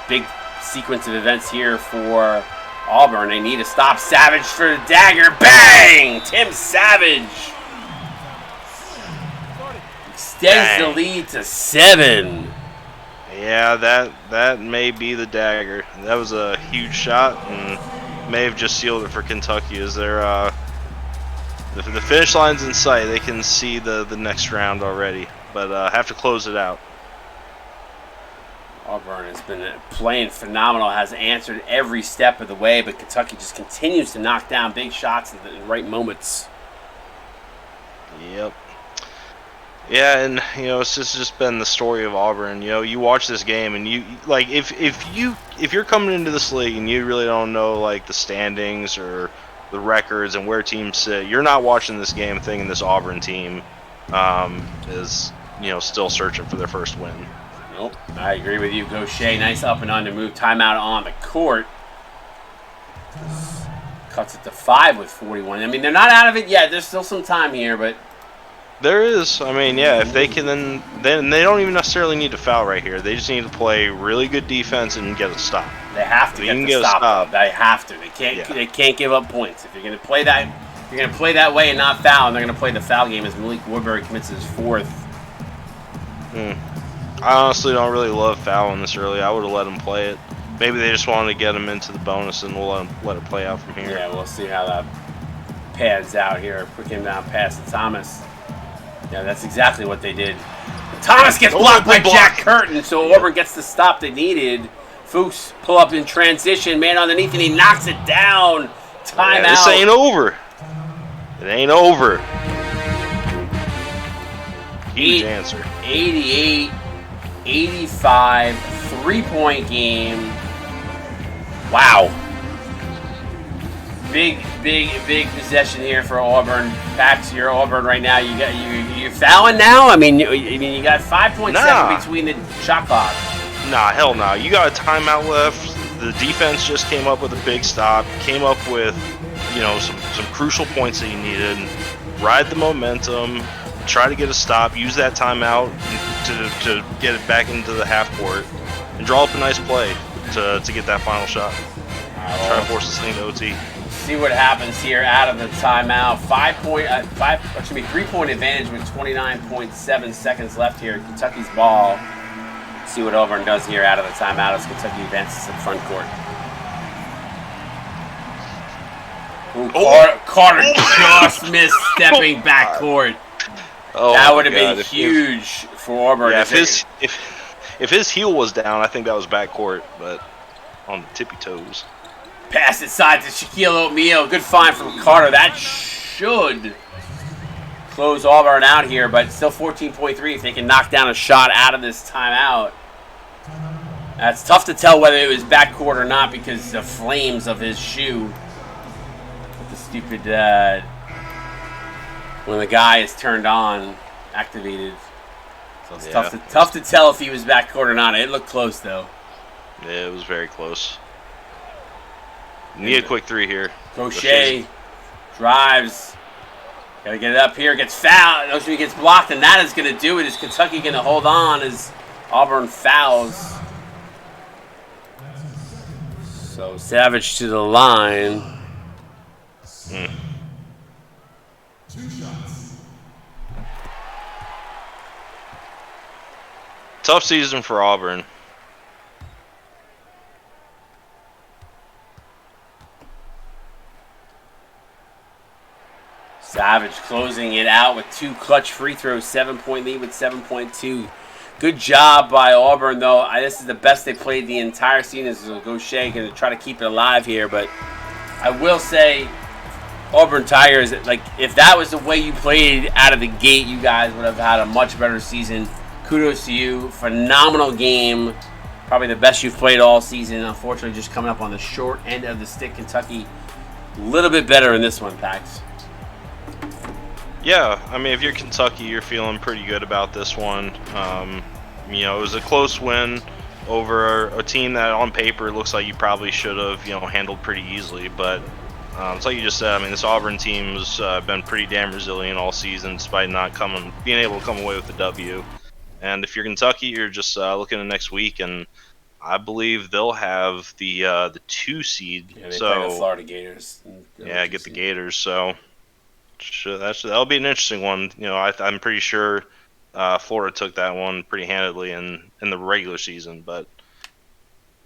Big sequence of events here for Auburn. They need to stop. Savage for the dagger. Bang! Tim Savage extends the lead to 7. Yeah, that may be the dagger. That was a huge shot and may have just sealed it for Kentucky. Is there the finish line's in sight. They can see the next round already, but have to close it out. Auburn has been playing phenomenal, has answered every step of the way, but Kentucky just continues to knock down big shots at the right moments. Yep. Yeah, and it's just been the story of Auburn. You watch this game, and you like if you're coming into this league and you really don't know like the standings or the records and where teams sit, you're not watching this game thinking this Auburn team is still searching for their first win. Nope, I agree with you. Gaucher, nice up and under move. Timeout on the court. Cuts it to 5 with 41. I mean, they're not out of it yet. There's still some time here, but there is. I mean, yeah, if they can, then they don't even necessarily need to foul right here. They just need to play really good defense and get a stop. They have to get the stop. They have to. They can't. Yeah. They can't give up points. If you're going to play that, way and not foul, and they're going to play the foul game as Malik Woodbury commits his 4th. I honestly don't really love fouling this early. I would have let them play it. Maybe they just wanted to get him into the bonus, and we'll let it play out from here. Yeah, we'll see how that pans out here. Quick inbound pass to Thomas. Yeah, that's exactly what they did. Thomas gets blocked by Jack Curtin, so Auburn gets the stop they needed. Fuchs pull up in transition, man underneath, and he knocks it down. Timeout. This ain't over. It ain't over. Huge answer. 88, 85, 3-point game. Wow. Big possession here for Auburn. Back to your Auburn right now. You fouling now? I mean, you got 5.7 between the shot clock. Nah, hell no. You got a timeout left. The defense just came up with a big stop. Came up with, some crucial points that you needed. Ride the momentum. Try to get a stop. Use that timeout to get it back into the half court and draw up a nice play to get that final shot. Try to force this thing to OT. See what happens here out of the timeout. 3-point advantage with 29.7 seconds left here. Kentucky's ball. See what Auburn does here out of the timeout as Kentucky advances to the front court. Carter just missed stepping back court. That would have been huge for Auburn. Yeah, if if his heel was down, I think that was backcourt, but on the tippy toes. Pass it side to Shaquille O'Neal. Good find from Carter. That should close Auburn out here, but still 14.3 if they can knock down a shot out of this timeout. It's tough to tell whether it was backcourt or not because the flames of his shoe. With the stupid, when the guy is turned on, activated. So it's tough to tell if he was backcourt or not. It looked close, though. Yeah, it was very close. Need a quick three here. Gaucher drives. Gotta get it up here. Gets fouled. Ocean gets blocked, and that is going to do it. Is Kentucky going to hold on as Auburn fouls? So Savage to the line. Two shots. Tough season for Auburn. Savage closing it out with 2 clutch free throws, 7-point lead with 7.2. Good job by Auburn, though. This is the best they played the entire season. So Gaucher going to try to keep it alive here. But I will say, Auburn Tigers, like, if that was the way you played out of the gate, you guys would have had a much better season. Kudos to you. Phenomenal game. Probably the best you've played all season. Unfortunately, just coming up on the short end of the stick. Kentucky a little bit better in this one, Pax. Yeah, I mean, if you're Kentucky, you're feeling pretty good about this one. You know, it was a close win over a team that on paper looks like you probably should have, you know, handled pretty easily. But it's like you just said, I mean, this Auburn team has been pretty damn resilient all season despite not being able to come away with the W. And if you're Kentucky, you're just looking at next week, and I believe they'll have the 2 seed. Yeah, they play the Florida Gators. Yeah, get the Gators. So that'll be an interesting one. You know, I'm pretty sure Florida took that one pretty handedly in the regular season, but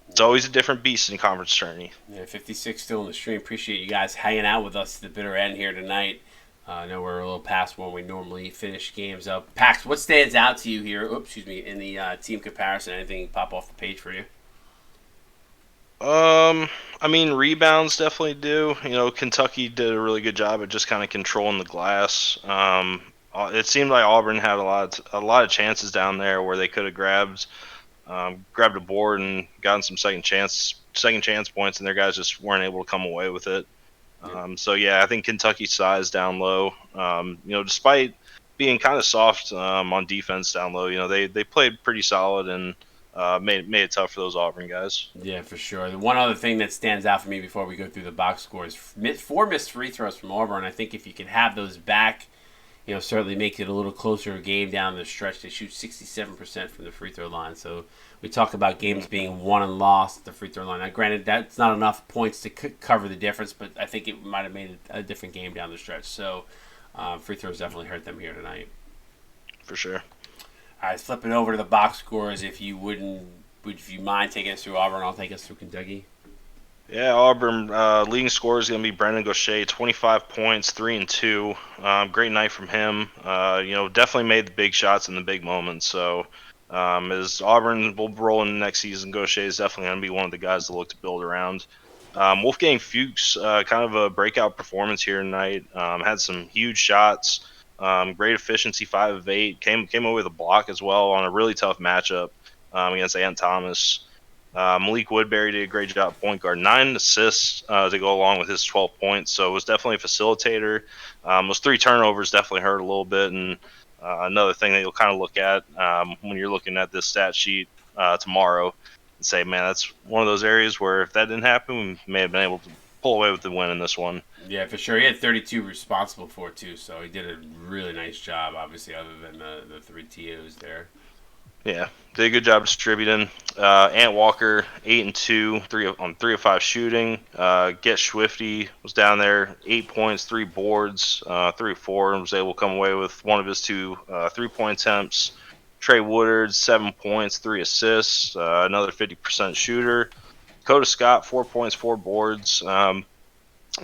it's always a different beast in conference tourney. Yeah, 56 still in the stream. Appreciate you guys hanging out with us at the bitter end here tonight. I know we're a little past when we normally finish games up. Pax, what stands out to you here? In the team comparison, anything pop off the page for you? I mean, rebounds definitely do. You know, Kentucky did a really good job at just kind of controlling the glass. It seemed like Auburn had a lot of chances down there where they could have grabbed a board and gotten some second chance points, and their guys just weren't able to come away with it. So yeah, I think Kentucky's size down low. You know, despite being kind of soft on defense down low, you know, they played pretty solid and made it tough for those Auburn guys. Yeah, for sure. The one other thing that stands out for me before we go through the box scores, 4 missed free throws from Auburn. I think if you can have those back, you know, certainly make it a little closer game down the stretch. They shoot 67% from the free throw line. So we talk about games being won and lost at the free throw line. Now, granted, that's not enough points to cover the difference, but I think it might have made a different game down the stretch. So free throws definitely hurt them here tonight. For sure. All right, flipping over to the box scores. If you mind taking us through Auburn, I'll take us through Kentucky. Yeah, Auburn leading scorer is going to be Brendan Gaucher, 25 points, 3 and 2. Great night from him. You know, definitely made the big shots in the big moments. So as Auburn will roll into next season, Gaucher is definitely going to be one of the guys to look to build around. Wolfgang Fuchs, kind of a breakout performance here tonight. Had some huge shots. Great efficiency, 5 of 8. Came away with a block as well on a really tough matchup against Ant Thomas. Malik Woodbury did a great job at point guard. 9 assists to go along with his 12 points. So it was definitely a facilitator. Those 3 turnovers definitely hurt a little bit. And another thing that you'll kind of look at when you're looking at this stat sheet tomorrow and say, man, that's one of those areas where if that didn't happen, we may have been able to pull away with the win in this one. Yeah, for sure. He had 32 responsible for it, too, so he did a really nice job, obviously, other than the 3 TOs there. Yeah, did a good job distributing. Ant Walker, 8 and 2, 3 of 5 shooting. Get Swifty was down there, 8 points, 3 boards, 3 of 4, and was able to come away with one of his 2 3-point attempts. Trey Woodard, 7 points, 3 assists, another 50% shooter. Dakota Scott, 4 points, 4 boards.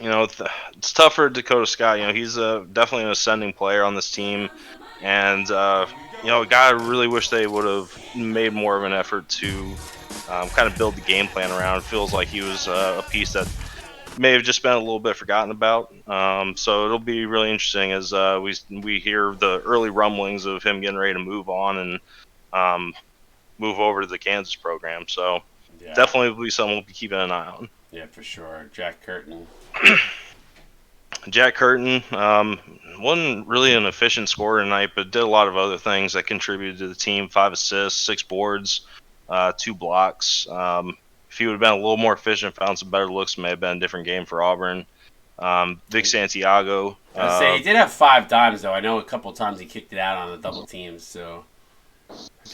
You know, it's tough for Dakota Scott. You know, he's definitely an ascending player on this team, and a guy I really wish they would have made more of an effort to kind of build the game plan around. It feels like he was a piece that may have just been a little bit forgotten about. So it'll be really interesting as we hear the early rumblings of him getting ready to move on and move over to the Kansas program. So definitely will be something we'll be keeping an eye on. Yeah, for sure. Jack Curtin. Jack Curtin wasn't really an efficient scorer tonight, but did a lot of other things that contributed to the team. 5 assists, 6 boards, 2 blocks. If he would have been a little more efficient, found some better looks, it may have been a different game for Auburn. Vic Santiago. I say he did have 5 dimes, though. I know a couple of times he kicked it out on the double teams. So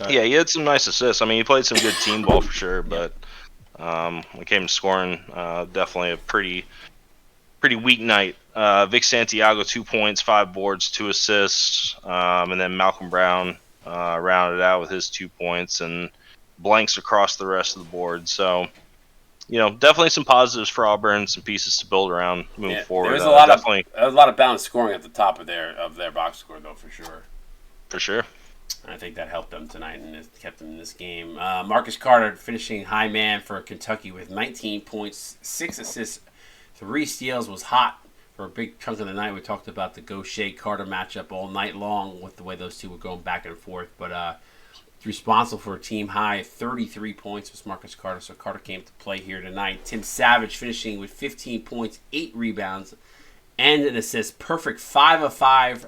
yeah, he had some nice assists. I mean, he played some good team ball for sure, but when it came to scoring, definitely a pretty weak night. Vic Santiago, 2 points, 5 boards, 2 assists, and then Malcolm Brown rounded out with his 2 points and blanks across the rest of the board. So, definitely some positives for Auburn, some pieces to build around moving forward. There was a lot of balanced scoring at the top of their box score, though, for sure. For sure. I think that helped them tonight and it kept them in this game. Marcus Carter finishing high man for Kentucky with 19 points, 6 assists, 3 steals. Was hot for a big chunk of the night. We talked about the Gaucher-Carter matchup all night long with the way those two were going back and forth. But responsible for a team high 33 points was Marcus Carter. So Carter came to play here tonight. Tim Savage finishing with 15 points, 8 rebounds, and an assist. Perfect 5 of 5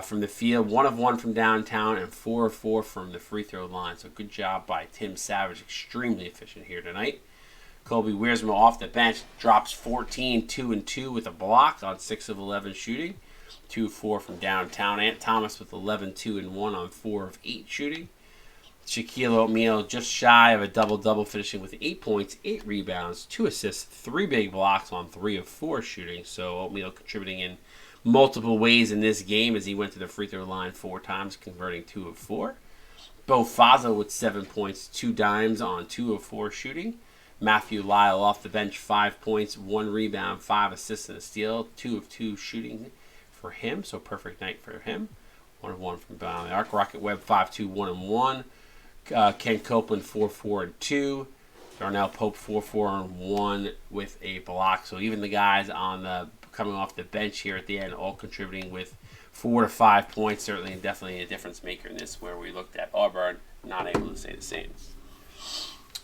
from the field, 1 of 1 from downtown, and 4 of 4 from the free throw line. So good job by Tim Savage. Extremely efficient here tonight. Kobe Wiersma off the bench drops 14, 2 and 2 with a block on 6 of 11 shooting. 2 of 4 from downtown. Ant Thomas with 11, 2 and 1 on 4 of 8 shooting. Shaquille O'Neal just shy of a double-double, finishing with 8 points, 8 rebounds, 2 assists, 3 big blocks on 3 of 4 shooting. So O'Neal contributing in multiple ways in this game as he went to the free throw line 4 times, converting 2 of 4. Bo Fazo with 7 points, 2 dimes on 2 of 4 shooting. Matthew Lyle off the bench, 5 points, 1 rebound, 5 assists, and a steal. 2 of 2 shooting for him, so perfect night for him. 1 of 1 from behind the arc. Rocket Webb, 5-2, 1 and 1. Ken Copeland, 4-4 and 2. Darnell Pope, 4-4 and 1 with a block. So even the guys on the coming off the bench here at the end, all contributing with 4 to 5 points. Certainly and definitely a difference maker in this, where we looked at Auburn, not able to say the same.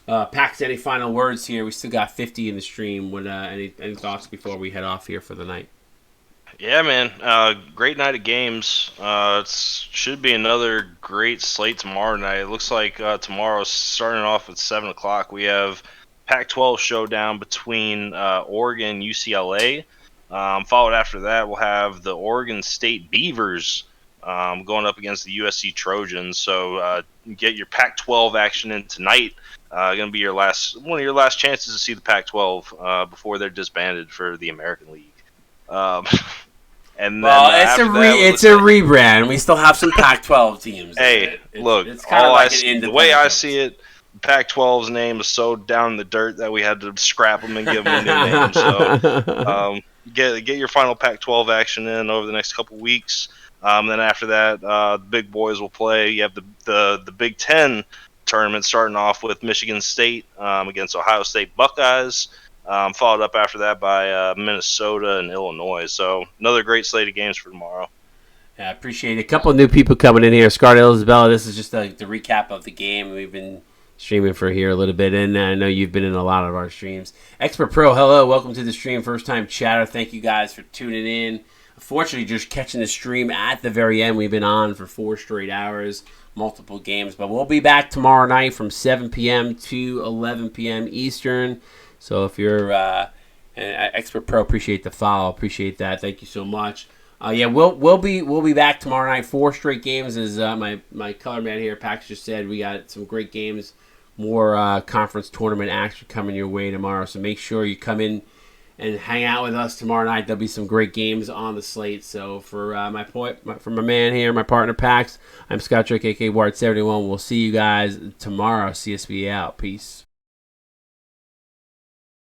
Pax, any final words here? We still got 50 in the stream. Any thoughts before we head off here for the night? Yeah, man. Great night of games. It should be another great slate tomorrow night. It looks like tomorrow, starting off at 7 o'clock, we have Pac-12 showdown between Oregon and UCLA. Followed after that, we'll have the Oregon State Beavers going up against the USC Trojans. So get your Pac-12 action in tonight. Going to be one of your last chances to see the Pac-12 before they're disbanded for the American League. And then it's a rebrand. We still have some Pac-12 teams. Hey, look, it's kind of like the way I see it, Pac-12's name is so down in the dirt that we had to scrap them and give them a new name. So get your final Pac-12 action in over the next couple weeks. Then after that, the big boys will play. You have the Big Ten tournament starting off with Michigan State against Ohio State Buckeyes. Followed up after that by Minnesota and Illinois. So another great slate of games for tomorrow. Yeah, I appreciate it. A couple of new people coming in here. Scarlett Isabella, this is just the recap of the game. We've been streaming for here a little bit, and I know you've been in a lot of our streams. Expert Pro, hello. Welcome to the stream. First-time chatter. Thank you guys for tuning in. Unfortunately, just catching the stream at the very end. We've been on for 4 straight hours, multiple games. But we'll be back tomorrow night from 7 p.m. to 11 p.m. Eastern. So if you're an Expert Pro, appreciate the follow. Appreciate that. Thank you so much. We'll be back tomorrow night. 4 straight games, as my color man here, Pax, just said. We got some great games, more conference tournament action coming your way tomorrow. So make sure you come in and hang out with us tomorrow night. There'll be some great games on the slate. So for my man here, my partner Pax, I'm Scott Drake, aka Ward71. We'll see you guys tomorrow. CSB out. Peace.